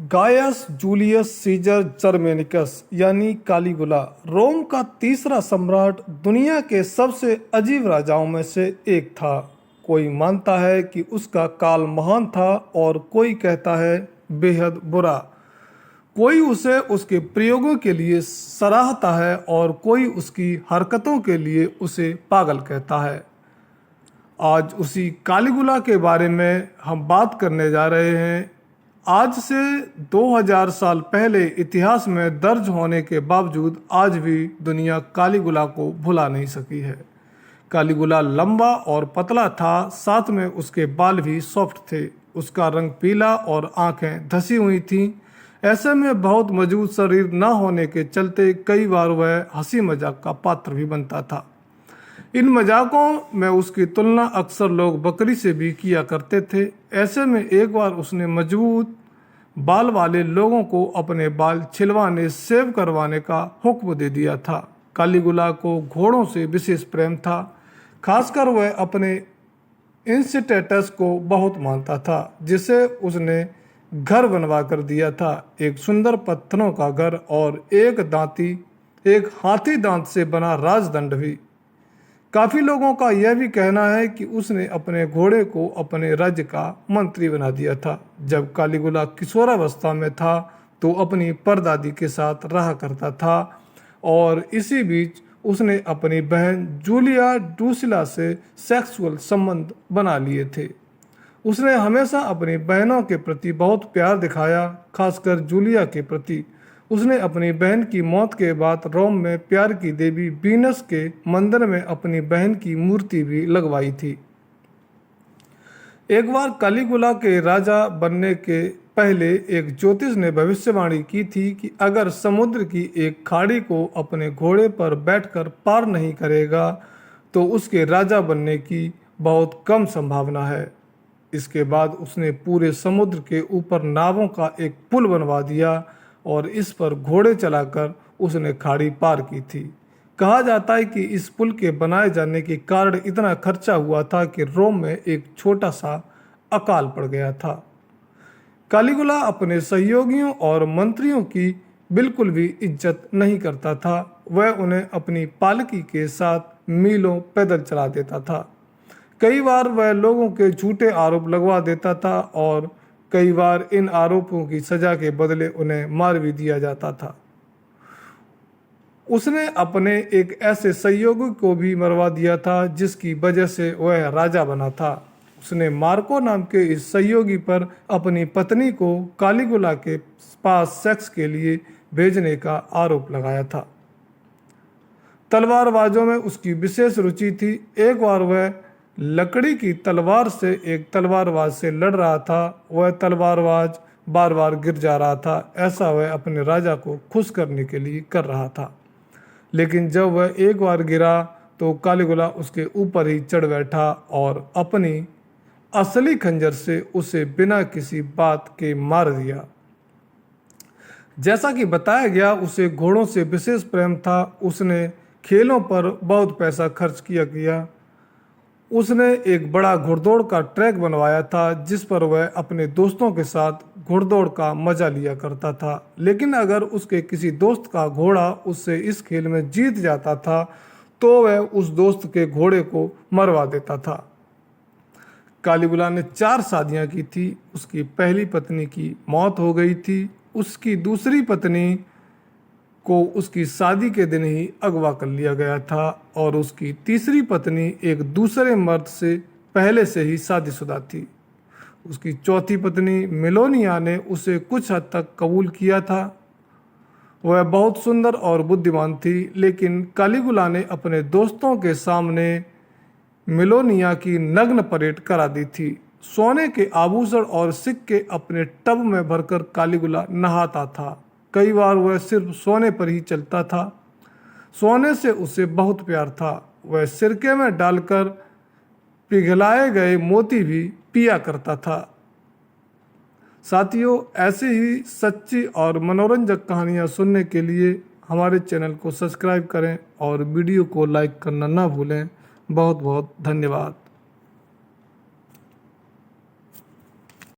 Guys Julius Caesar Germanicus यानी कालीगुला रोम का तीसरा सम्राट दुनिया के सबसे अजीब राजाओं में से एक था। कोई मानता है कि उसका काल महान था और कोई कहता है बेहद बुरा। कोई उसे उसके प्रयोगों के लिए सराहता है और कोई उसकी हरकतों के लिए उसे पागल कहता है। आज उसी कालीगुला के बारे में हम बात करने जा रहे हैं। आज से 2000 साल पहले इतिहास में दर्ज होने के बावजूद आज भी दुनिया कालीगुला को भुला नहीं सकी है। कालीगुला लंबा और पतला था, साथ में उसके बाल भी सॉफ्ट थे। उसका रंग पीला और आंखें धसी हुई थीं। ऐसे में बहुत मजबूत शरीर न होने के चलते कई बार वह हंसी मजाक का पात्र भी बनता था। इन मजाकों में उसकी तुलना अक्सर लोग बकरी से भी किया करते थे। ऐसे में एक बार उसने मजबूत बाल वाले लोगों को अपने बाल छिलवाने सेव करवाने का हुक्म दे दिया था। कालीगुला को घोड़ों से विशेष प्रेम था, खासकर वह अपने इंस्टेटस को बहुत मानता था, जिसे उसने घर बनवा कर दिया था। एक सुंदर पत्थरों का घर और एक हाथी दांत से बना राजदंड भी। काफी लोगों का यह भी कहना है कि उसने अपने घोड़े को अपने राज्य का मंत्री बना दिया था। जब कालीगुला किशोरावस्था में था तो अपनी परदादी के साथ रहा करता था और इसी बीच उसने अपनी बहन जूलिया ड्रूसिला से सेक्सुअल संबंध बना लिए थे। उसने हमेशा अपनी बहनों के प्रति बहुत प्यार दिखाया, खासकर जूलिया के प्रति। उसने अपनी बहन की मौत के बाद रोम में प्यार की देवी वीनस के मंदिर में अपनी बहन की मूर्ति भी लगवाई थी। एक बार कालीगुला के राजा बनने के पहले एक ज्योतिष ने भविष्यवाणी की थी कि अगर समुद्र की एक खाड़ी को अपने घोड़े पर बैठकर पार नहीं करेगा तो उसके राजा बनने की बहुत कम संभावना है। इसके बाद उसने पूरे समुद्र के ऊपर नावों का एक पुल बनवा दिया और इस पर घोड़े चलाकर उसने खाड़ी पार की थी। कहा जाता है कि इस पुल के बनाए जाने के कारण इतना खर्चा हुआ था कि रोम में एक छोटा सा अकाल पड़ गया था। कालीगुला अपने सहयोगियों और मंत्रियों की बिल्कुल भी इज्जत नहीं करता था। वह उन्हें अपनी पालकी के साथ मीलों पैदल चला देता था। कई बार वह लोगों के झूठे आरोप लगवा देता था और कई बार इन आरोपों की सजा के बदले उन्हें मार भी दिया जाता था। उसने अपने एक ऐसे सहयोगी को भी मरवा दिया था जिसकी वजह से वह राजा बना था। उसने मार्को नाम के इस सहयोगी पर अपनी पत्नी को कालीगुला के पास सेक्स के लिए भेजने का आरोप लगाया था। तलवारबाजों में उसकी विशेष रुचि थी। एक बार वह लकड़ी की तलवार से एक तलवारबाज से लड़ रहा था। वह तलवारबाज बार बार गिर जा रहा था। ऐसा वह अपने राजा को खुश करने के लिए कर रहा था। लेकिन जब वह एक बार गिरा तो कालीगुला उसके ऊपर ही चढ़ बैठा और अपनी असली खंजर से उसे बिना किसी बात के मार दिया। जैसा कि बताया गया, उसे घोड़ों से विशेष प्रेम था। उसने खेलों पर बहुत पैसा खर्च किया। उसने एक बड़ा घुड़दौड़ का ट्रैक बनवाया था जिस पर वह अपने दोस्तों के साथ घुड़दौड़ का मजा लिया करता था। लेकिन अगर उसके किसी दोस्त का घोड़ा उससे इस खेल में जीत जाता था तो वह उस दोस्त के घोड़े को मरवा देता था। कालीगुला ने 4 शादियां की थी। उसकी पहली पत्नी की मौत हो गई थी। उसकी दूसरी पत्नी को उसकी शादी के दिन ही अगवा कर लिया गया था और उसकी तीसरी पत्नी एक दूसरे मर्द से पहले से ही शादीशुदा थी। उसकी चौथी पत्नी मेलोनिया ने उसे कुछ हद तक कबूल किया था। वह बहुत सुंदर और बुद्धिमान थी, लेकिन कालीगुला ने अपने दोस्तों के सामने मेलोनिया की नग्न परेड करा दी थी। सोने के आभूषण और सिक्के अपने टब में भरकर कालीगुला नहाता था। कई बार वह सिर्फ सोने पर ही चलता था। सोने से उसे बहुत प्यार था। वह सिरके में डालकर पिघलाए गए मोती भी पिया करता था। साथियों, ऐसी ही सच्ची और मनोरंजक कहानियाँ सुनने के लिए हमारे चैनल को सब्सक्राइब करें और वीडियो को लाइक करना ना भूलें। बहुत बहुत धन्यवाद।